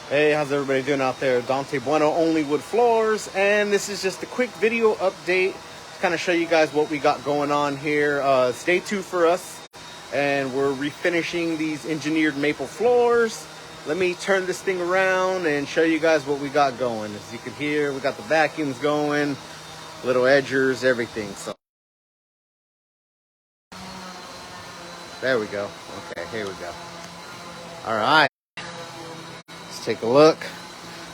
Hey, how's everybody doing out there? Dante Bueno, OnlyWoodFloors, and this is just a quick video update to kind of show you guys what we got going on here. It's day 2 for us, and we're refinishing these engineered maple floors. Let me turn this thing around and show you guys what we got going. As you can hear, we got the vacuums going, little edgers, everything. So there we go. Okay, here we go. All right, let's take a look.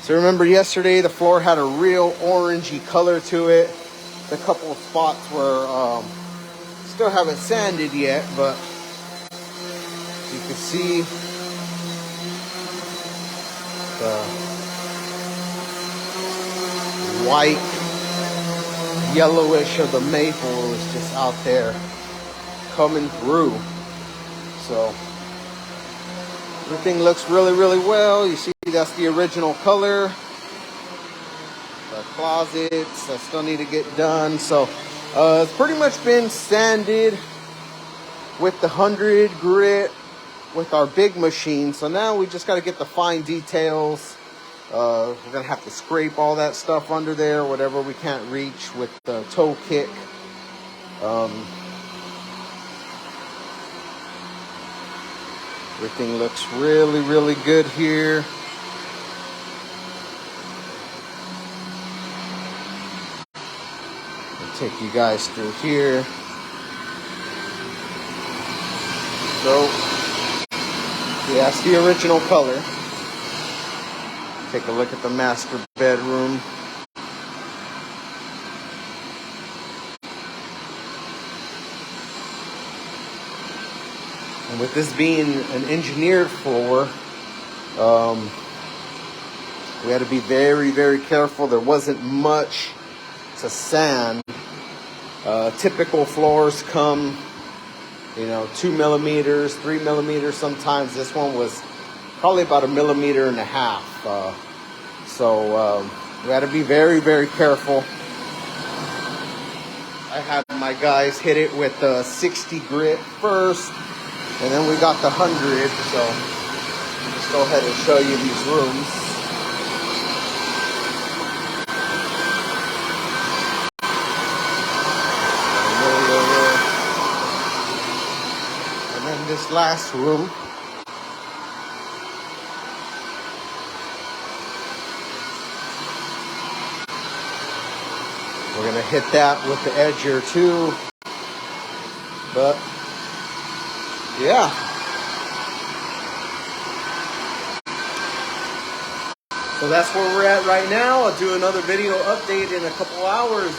So remember yesterday the floor had a real orangey color to it. A couple of spots were still haven't sanded yet, but you can see the white yellowish of the maple is just out there coming through. So everything looks really well. You see that's the original color. The closets I still need to get done. So it's pretty much been sanded with the 100 grit with our big machine. So now we just got to get the fine details. We're gonna have to scrape all that stuff under there, whatever we can't reach with the toe kick. Everything looks really good here. I'll take you guys through here. So, yeah, that's the original color. Take a look at the master bedroom. And with this being an engineered floor, we had to be very careful. There wasn't much to sand. Typical floors come, 2 millimeters, 3 millimeters sometimes. This one was probably about 1.5 millimeters. So we had to be very careful. I had my guys hit it with the 60 grit first, and then we got the 100. So let's go ahead and show you these rooms. And then this last room. We're gonna hit that with the edger too. But yeah. So that's where we're at right now. I'll do another video update in a couple hours.